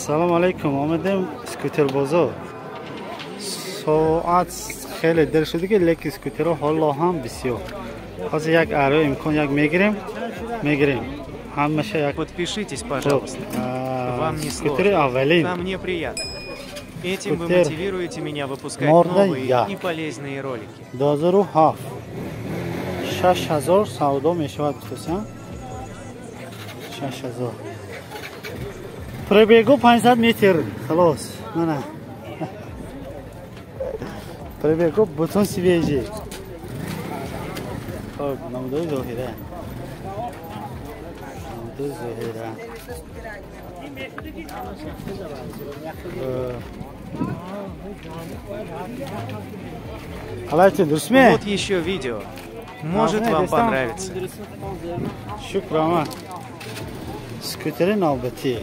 سلام علیکم. آمدیم اسکوتر بازار. ساعت خیلی دیر شده که لیک اسکوتر حالا هم بسیار. حاضر یک اره امکان یک میگیریم. همشه یک. Подпишитесь, пожалуйста. Вам не сложно. Там мне приятно. Этим вы мотивируете меня выпускать новые и полезные ролики. 2007 6000 سودا میشود دوستان. 6000 پربیگو 500 متر خلاص. نه پربیگو بوتون سیویجی. خب نمودای ظاهره. Вот еще видео. Может вам понравится. Шукран. Скутер навбати.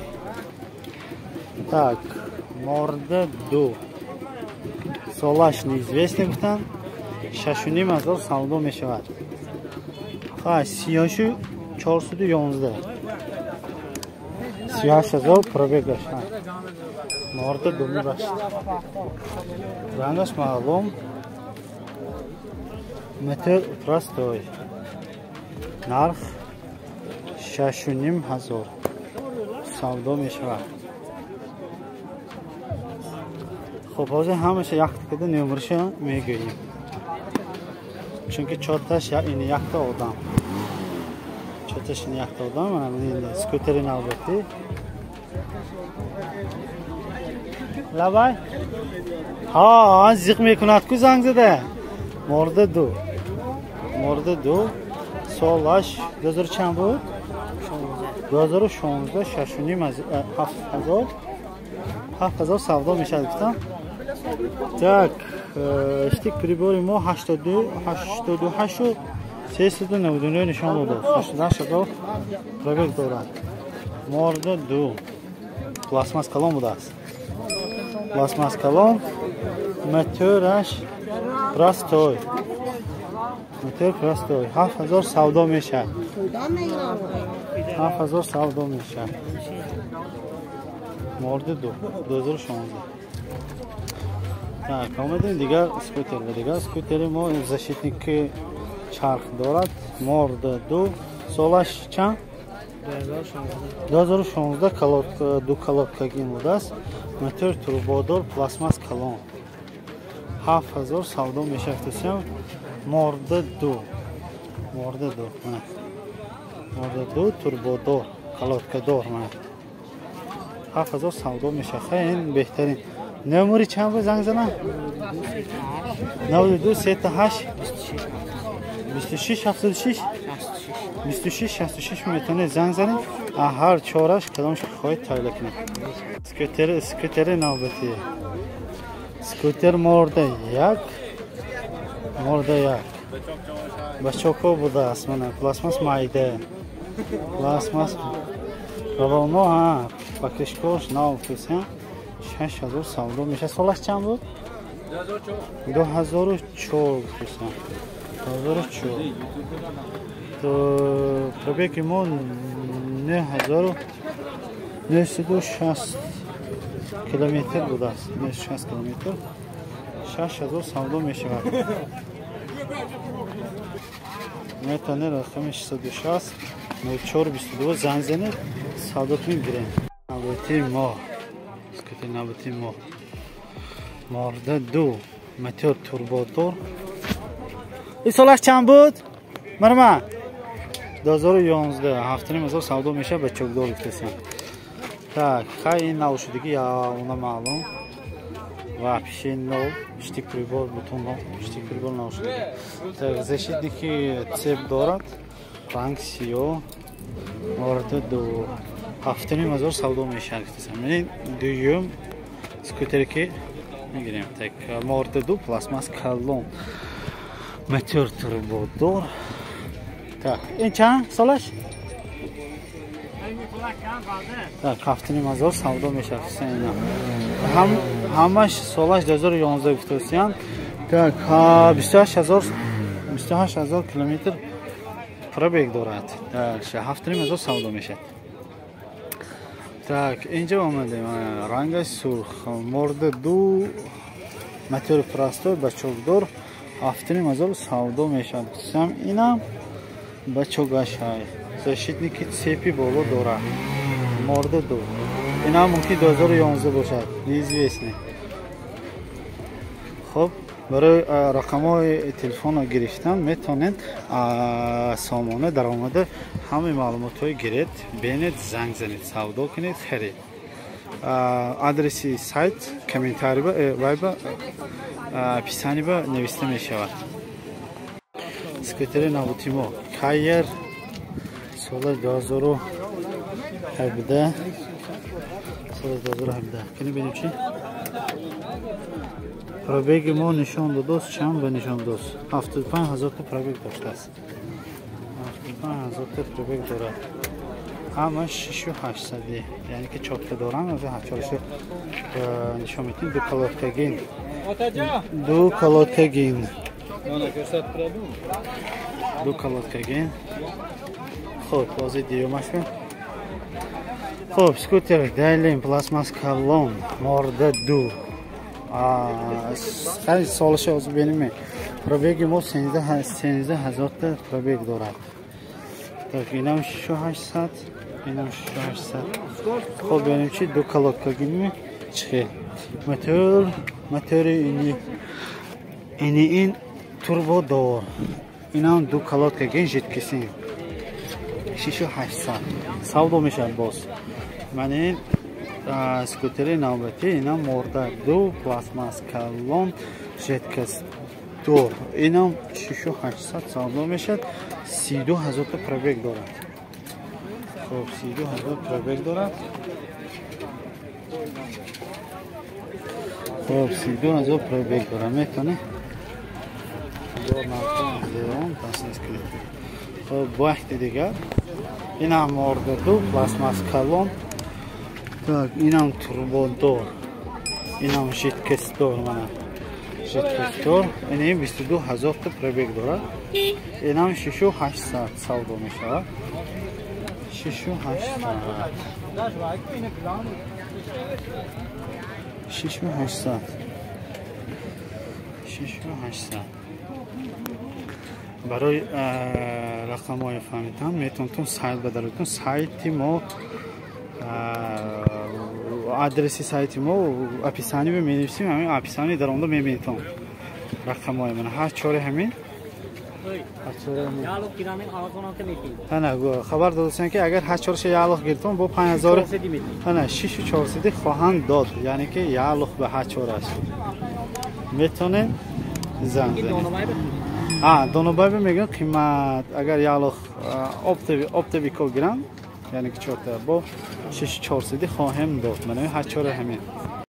Так, морда ду. Солаш неизвестный бутан. 6000 савдо мешавад. Ха, сиёшу 411. 38000 пробег дاشت. مورد دومی باشه. رنگش معلوم. متر پراستوی. نرخ 6500 سودا میشود. خب حاضر همشه یک تکه نمرش میگوییم. چون که چهارتاش این یک تا آدم. چهارتاش این یک تا آدم. من این اسکوتر نوبتی. لبای ها زیق میکند کو زنگ زده. مورد دو سالش 2000 چند بود؟ 2016 7000 سودا میشه گفتم. так штик прибори ما 88 و 399 نشان داد. 88000 пробег دارد. مورد دو پلاسماس کلام بوده است. پلاسماس کلام مترش پراستوی. متر پراستوی 7000 سودا میشه. 7000 سودا میشه. مورد دو 2016. так آمدیم دیگر اسکوتر ما защитник چرخ دارد. مورد دو سالش چند؟ 2016 دو колодкаги буда аст. мотор турбодор пластмасс калон 7000 савдо мешавад. морда ду турбодор колодкадор 7000 савдо мешавад. ин беҳтарин. номери чанд буд занг занам? 92 38 26 76 26 66 میتونه زنگ زنید. هر چهارش کدامش خواهید تایید کنید. اسکوتر نوبتی. اسکوتر مورد یک با چوکو بوده است. من پلاسماس مایده پلاسماس روانو ها پاکشکوش ناو کسیم 6000 سودا میشه. سالش چند بود؟ 2004 کسیم 2004. то пробег ему 960 километр буда аст. 960 километр 6000 савдо мешавад. метане рақами 660 0422 занг занед савдотон гирем. Навбати мо морда ду мотор турбодор. ин солаш чанд буд? марма 2011 7000 савдо меша ба чокдор гифтасам. так хай наушудиги я уна маълум. ва пишин но штик прибор бутун но штик прибор наушудиги. так защитники цеп дорад. ранг сиё. морда ду 7000 савдо меша гифтасам. ин дуюм скутерки мегирем. так морда ду пластмасс калон мотор турбодор. так ин чанд солаш? так 7000 савдо мешавад. ҳамаш солаш 2011 гуфтасиян. так 28000 километр пробег дорад. так 7000 савдо мешавад. Так, اینجا آمدیم رنگش سرخ مورد دو متر پرستار با چوبدار 7,000 سودا میشد سم اینم با چوگاش های защитники цепи بالا داره مورد دو اینم ممکن 2011 باشد неизвестный. خب برای رقم‌های تلفن رو گرفتن میتونید سامانه در آمده همه معلومات‌های گرید بینید زنگ زنید سودا کنید خرید آدرسی سایت کامنتاری و پیشانی با نوشته میشود. اسکوتر نوتیمو کایر سال 2017 کنی ببینیم چی پرابگ ما نشان داد چند به نشان داد 75,000 تا پرابگ داشته است 75,000 تا پرابگ دارد همه 6,800 یعنی که چاپ دارن از هچارش نشان میتین دو کالاتگین خب بازی دیومش کن خب سکوتر دайлин пластмасс калон морда ду خیلی سالش از بینیم پرابگ ما 13,000 تا پرابگ دارد так اینم 6,800 اینم 6,800 خب ببینیم چی دو کالاتگین چه موتور این توربو دار اینم دو کالاتگین ژیتکسی 6,800 سودا میشه باز من این اسکوتر نوبتی اینم مورد دو پلاسماس کالون ژیتکس دور اینم 6,800 سودا میشه 32,000 تا پرابگ دارد خب 32,000 پرابگ دارد خب 32,000 پرابگ دارد میتونه دور نوتان زیران تاسیس کنید خب وقت دیگر اینم مورد دو پلاسماس کالون так اینم توربو دور اینم ژیتکس دور منم ژیتکس دور اینم 22,000 تا پرابگ دارد اینم 6,800 سودا میشه 6,800 برای رقم های فهمیدم میتونتون سایت بدارتون سایتی ما آدرسی سایتی ما اپیسانی به می‌نویسیم همین اپیسانی در اونجا می‌بینید رقم های من هر چوره همین خبر دادن که اگر هر چورش یالخ گرفتم با 5,000 نه 6,400 خواهند داد یعنی که یالخ به هر چورش میتونه زنگ بزنید دونوبای میگن قیمت اگر یالخ اپتیکو گرام یعنی که 4 تا با 6,400 خواهم داد من هر چوره همین